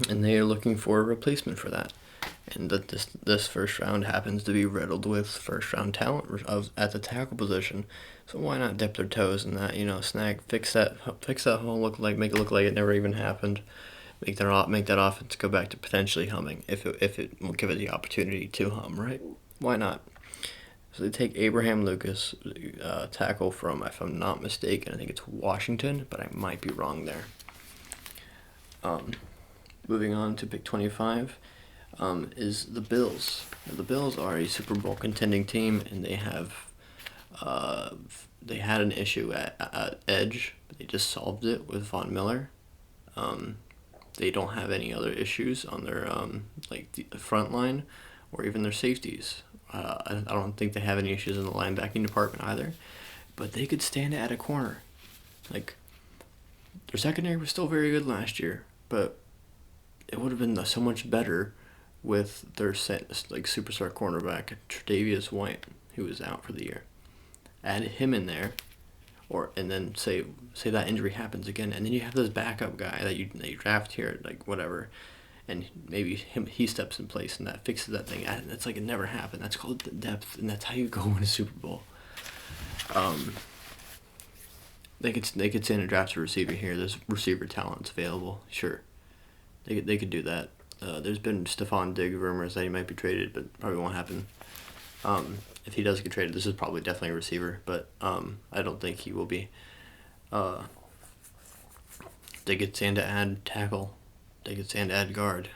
And they are looking for a replacement for that. And that this first round happens to be riddled with first round talent at the tackle position. So why not dip their toes in that? Fix that hole, make it look like it never even happened. Make that offense go back to potentially humming if it will give it the opportunity to hum, right? Why not? So they take Abraham Lucas, tackle from, if I'm not mistaken, I think it's Washington, but I might be wrong there. Moving on to pick 25 is the Bills. Now, the Bills are a Super Bowl contending team, and they had an issue at edge, but they just solved it with Von Miller. They don't have any other issues on their the front line or even their safeties. I don't think they have any issues in the linebacking department either, but they could stand at a corner. Their secondary was still very good last year, but it would have been so much better with their superstar cornerback Tre'Davious White, who was out for the year. Add him in there, and then say that injury happens again, and then you have this backup guy that you draft here, whatever. And maybe he steps in place, and that fixes that thing. It's like it never happened. That's called depth, and that's how you go win a Super Bowl. They could stand and draft a receiver here. There's receiver talents available. Sure, they could do that. There's been Stephon Diggs rumors that he might be traded, but probably won't happen. If he does get traded, this is probably definitely a receiver, but I don't think he will be. They could stand to add tackle. They could stand to add guard.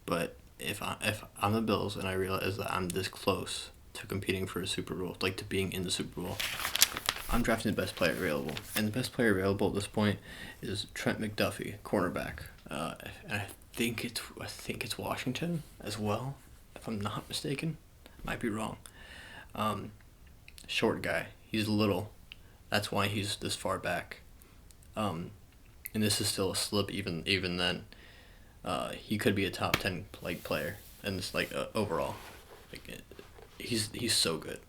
But if I'm the Bills and I realize that I'm this close to competing for a Super Bowl, to being in the Super Bowl, I'm drafting the best player available. And the best player available at this point is Trent McDuffie, cornerback. And I think it's Washington as well, if I'm not mistaken. Might be wrong. Short guy. He's little. That's why he's this far back. And this is still a slip even then. He could be a top 10 player, and it's overall, he's so good.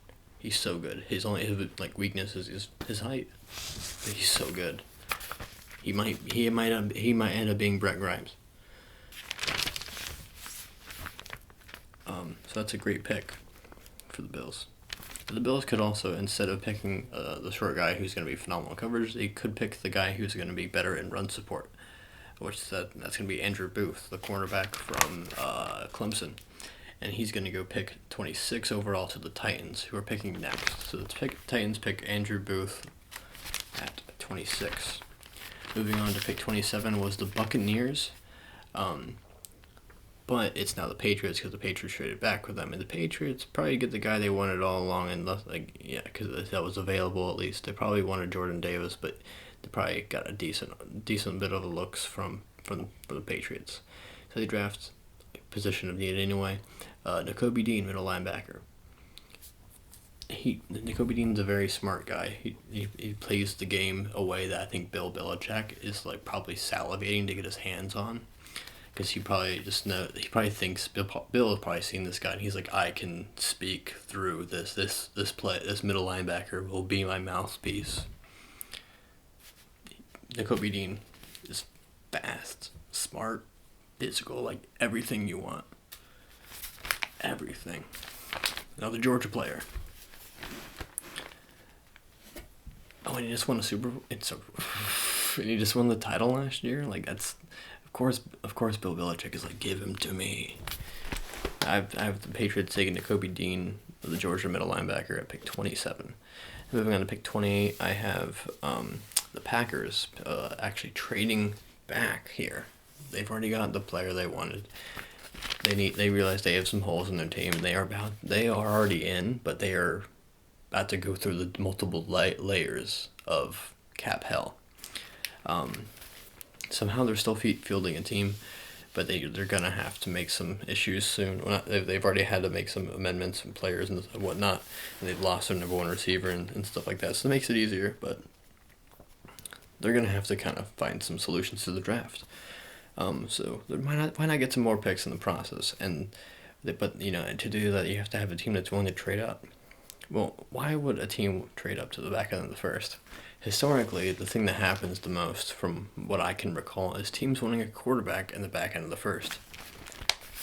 He's so good. His only weakness is his height. But he's so good. He might end up being Brett Grimes. So that's a great pick for the Bills. The Bills could also, instead of picking the short guy who's going to be phenomenal coverage, they could pick the guy who's going to be better in run support, that's going to be Andrew Booth, the cornerback from Clemson. And he's going to go pick 26 overall to the Titans, who are picking next. So the Titans pick Andrew Booth at 26. Moving on to pick 27 was the Buccaneers. But it's now the Patriots, because the Patriots traded back with them. And the Patriots probably get the guy they wanted all along, and because that was available at least. They probably wanted Jordan Davis, but they probably got a decent bit of the looks from the Patriots. So they draft position of need anyway. Nakobe Dean, middle linebacker. Nakobe Dean's a very smart guy. He plays the game a way that I think Bill Belichick is like probably salivating to get his hands on, because he probably thinks Bill has probably seen this guy and he's like, I can speak through this middle linebacker will be my mouthpiece. Nakobe Dean is fast, smart, physical, like everything you want. Everything. Another Georgia player. Oh, and he just won a Super Bowl. And he just won the title last year. Like that's, of course, Bill Belichick is like, give him to me. I have the Patriots taking Nakobe Dean, the Georgia middle linebacker, at pick 27. Moving on to pick 28, I have the Packers actually trading back here. They've already got the player they wanted. They realize they have some holes in their team. They are already in, but they are about to go through the multiple layers of cap hell. Somehow they're still fielding a team, but they're gonna have to make some issues soon. They've already had to make some amendments and players and whatnot, and they've lost their number one receiver and stuff like that. So it makes it easier, but they're gonna have to kind of find some solutions to the draft. So why not get some more picks in the process? But to do that, you have to have a team that's willing to trade up. Well, why would a team trade up to the back end of the first? Historically, the thing that happens the most, from what I can recall, is teams wanting a quarterback in the back end of the first.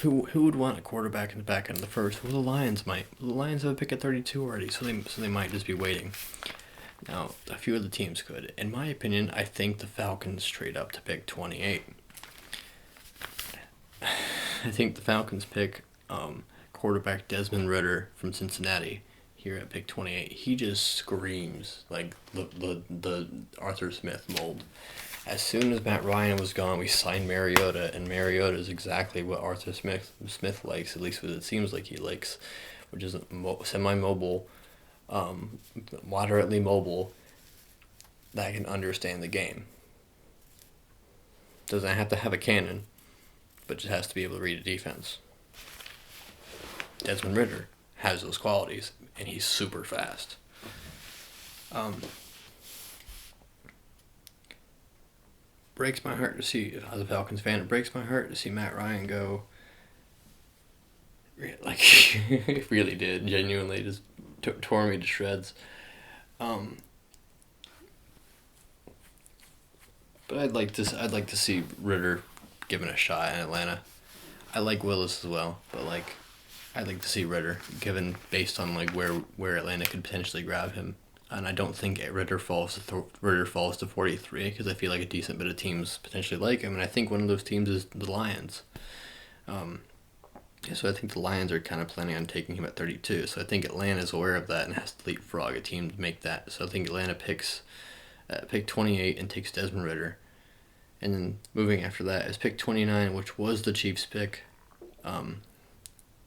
Who would want a quarterback in the back end of the first? Well, the Lions might. The Lions have a pick at 32 already, so they might just be waiting. Now, a few of the teams could. In my opinion, I think the Falcons trade up to pick 28. I think the Falcons pick quarterback Desmond Ridder from Cincinnati here at pick 28. He just screams like the Arthur Smith mold. As soon as Matt Ryan was gone, we signed Mariota, and Mariota is exactly what Arthur Smith likes, at least what it seems like he likes, which is semi-mobile, moderately mobile, that can understand the game. Doesn't have to have a cannon, but just has to be able to read a defense. Desmond Ridder has those qualities, and he's super fast. Breaks my heart to see, if I was a Falcons fan, it breaks my heart to see Matt Ryan go. Like, it really did, genuinely, just tore me to shreds. But I'd like to see Ridder given a shot in Atlanta. I like Willis as well, but I'd like to see Ridder given based on where Atlanta could potentially grab him, and I don't think Ridder falls to 43, because I feel like a decent bit of teams potentially like him, and I think one of those teams is the Lions. So I think the Lions are kind of planning on taking him at 32. So I think Atlanta is aware of that and has to leapfrog a team to make that. So I think Atlanta picks pick 28 and takes Desmond Ridder. And then moving after that is pick 29, which was the Chiefs' pick, and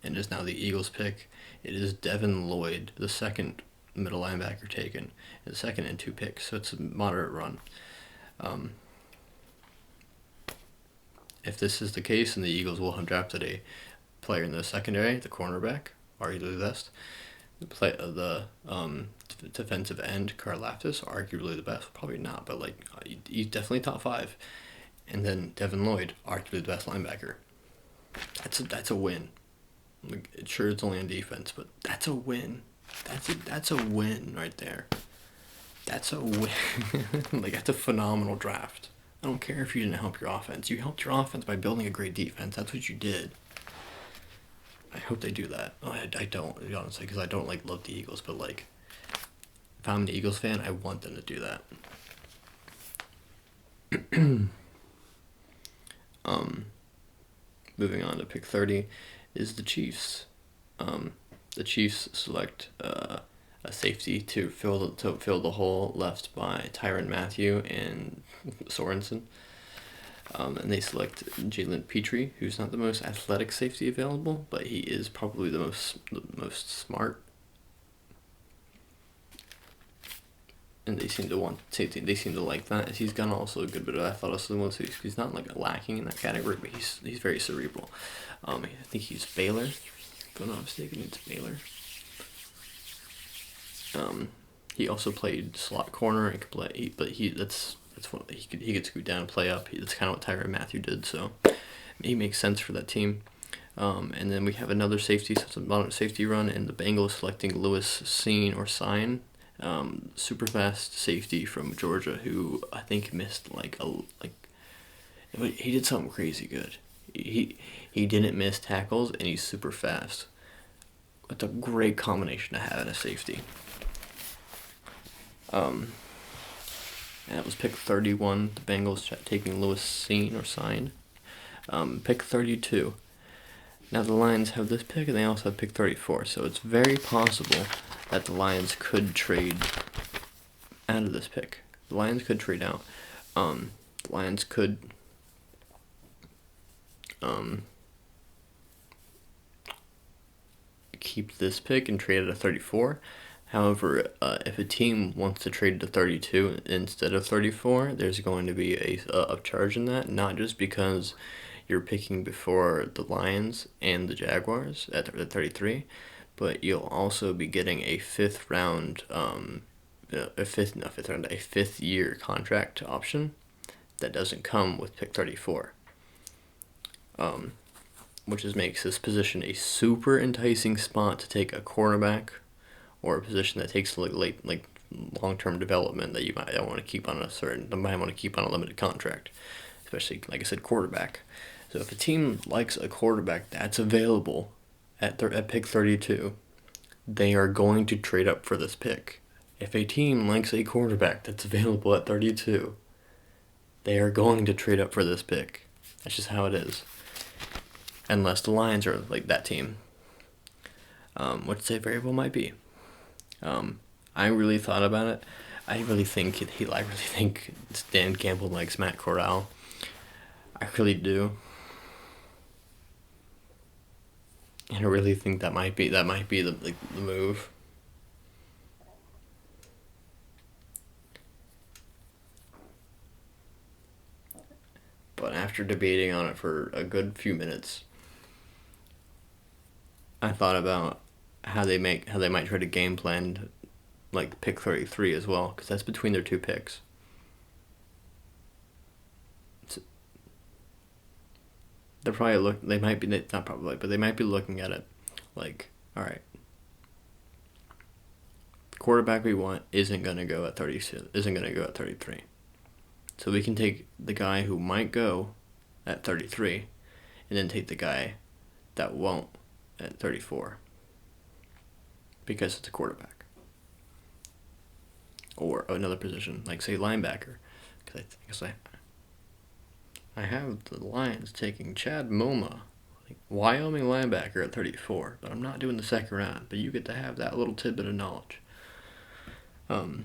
is now the Eagles' pick. It is Devin Lloyd, the second middle linebacker taken, the second in 2 picks, so it's a moderate run. If this is the case, then the Eagles will have drafted a player in the secondary, the cornerback, arguably the best. The defensive end, Karlaftis, arguably the best. Probably not, but he's definitely top 5. And then Devin Lloyd, arguably the best linebacker. That's a win. Sure, it's only on defense, but that's a win. That's a win right there. That's a win. That's a phenomenal draft. I don't care if you didn't help your offense. You helped your offense by building a great defense. That's what you did. I hope they do that. I don't, to be honest, because I don't love the Eagles, but if I'm an Eagles fan, I want them to do that. Moving on to pick 30 is the Chiefs. The Chiefs select a safety to fill the hole left by Tyrann Mathieu and Sorensen. And they select Jalen Petrie, who's not the most athletic safety available, but he is probably the most smart. and they seem to want safety. They seem to like that. He's got also a good bit of athleticism. He's not like lacking in that category, but he's very cerebral. I think he's Baylor. If I'm not mistaken, it's Baylor. He also played slot corner and could play. That's what he could scoot down and play up. That's kind of what Tyrann Mathieu did. So he makes sense for that team. And then we have another safety, so it's a modern safety run, and the Bengals selecting Lewis Sign, super fast safety from Georgia, who I think missed he did something crazy good. He didn't miss tackles, and he's super fast. It's a great combination to have in a safety. And that was pick 31. The Bengals taking Lewis Sign. Pick 32. Now the Lions have this pick, and they also have pick 34. So it's very possible that the Lions could trade out of this pick. The Lions could trade out. The Lions could keep this pick and trade it at 34. However, if a team wants to trade to 32 instead of 34, there's going to be a upcharge in that, not just because you're picking before the Lions and the Jaguars at 33, but you'll also be getting a fifth year contract option that doesn't come with pick 34. Which makes this position a super enticing spot to take a cornerback, or a position that takes long-term development that you might want to keep on a limited contract, especially, like I said, quarterback. So if a team likes a quarterback that's available at pick 32, they are going to trade up for this pick. If a team likes a quarterback that's available at 32, they are going to trade up for this pick. That's just how it is. Unless the Lions are like that team, which they very well might be. I really thought about it. I really think Dan Campbell likes Matt Corral. I really do. And I really think that might be the move. But after debating on it for a good few minutes, I thought about how they might try to game plan like pick 33 as well, because that's between their two picks. They might be looking at it like, all right, the quarterback we want isn't going to go at 33. So we can take the guy who might go at 33 and then take the guy that won't at 34 because it's a quarterback. Or another position, like say linebacker, because I have the Lions taking Chad Moma, Wyoming linebacker at 34, but I'm not doing the second round, but you get to have that little tidbit of knowledge. So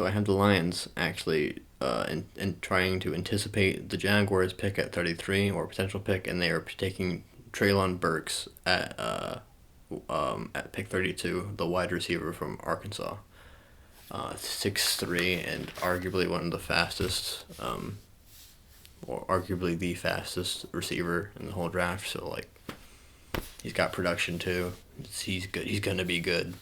I have the Lions actually and trying to anticipate the Jaguars pick at 33 or potential pick, and they are taking Treylon Burks at pick 32, the wide receiver from Arkansas. 6'3" and arguably one of the fastest, or arguably the fastest receiver in the whole draft. So he's got production too. He's good. He's gonna be good.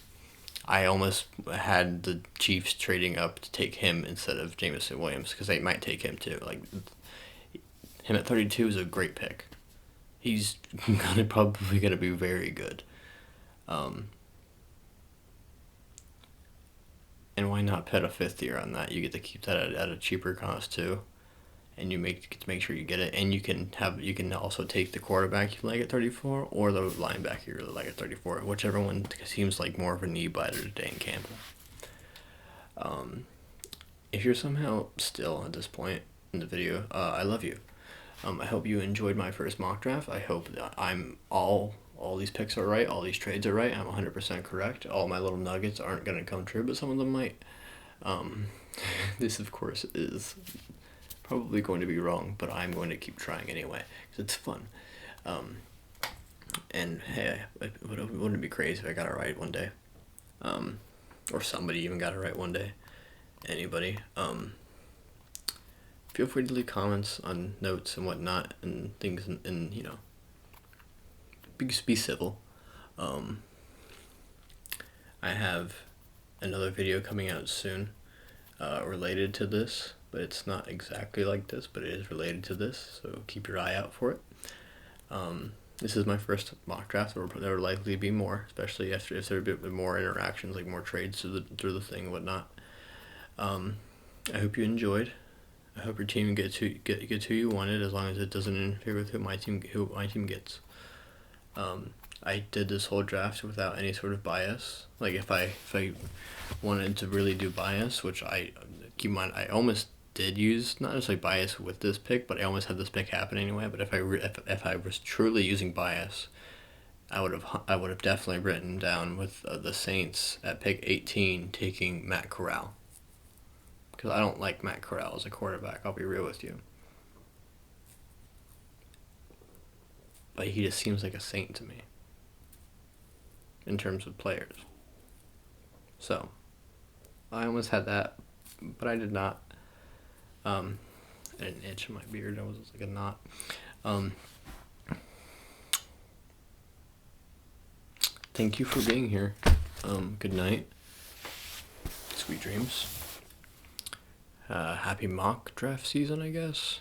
I almost had the Chiefs trading up to take him instead of Jameson Williams because they might take him too. Him at 32 is a great pick. He's probably gonna be very good. And why not put a fifth year on that? You get to keep that at a cheaper cost too, and you get to make sure you get it. And you can also take the quarterback you like at 34 or the linebacker you really like at 34, whichever one seems like more of a knee biter to Dan Campbell. If you're somehow still at this point in the video, I love you. I hope you enjoyed my first mock draft. I hope that all these picks are right, all these trades are right, I'm 100% correct. All my little nuggets aren't going to come true, but some of them might. This, of course, is probably going to be wrong, but I'm going to keep trying anyway, because it's fun. And hey, wouldn't it be crazy if I got it right one day? or somebody even got it right one day. Anybody. Feel free to leave comments on notes and whatnot and things, and you know, be civil. I have another video coming out soon related to this, but it's not exactly like this, but it is related to this, so keep your eye out for it. This is my first mock draft. There will likely be more, especially if there are a bit more interactions, like more trades through the thing and whatnot. I hope you enjoyed. I hope your team gets who you wanted, as long as it doesn't interfere with who my team gets. I did this whole draft without any sort of bias. Like if I wanted to really do bias, which keep in mind, I almost did use not necessarily bias with this pick, but I almost had this pick happen anyway. But if I was truly using bias, I would have definitely written down with the Saints at pick 18 taking Matt Corral, because I don't like Matt Corral as a quarterback. I'll be real with you, but he just seems like a saint to me in terms of players. So I almost had that, but I did not. I had an itch in my beard. I was just like a knot. Thank you for being here. Good night. Sweet dreams. Happy mock draft season, I guess.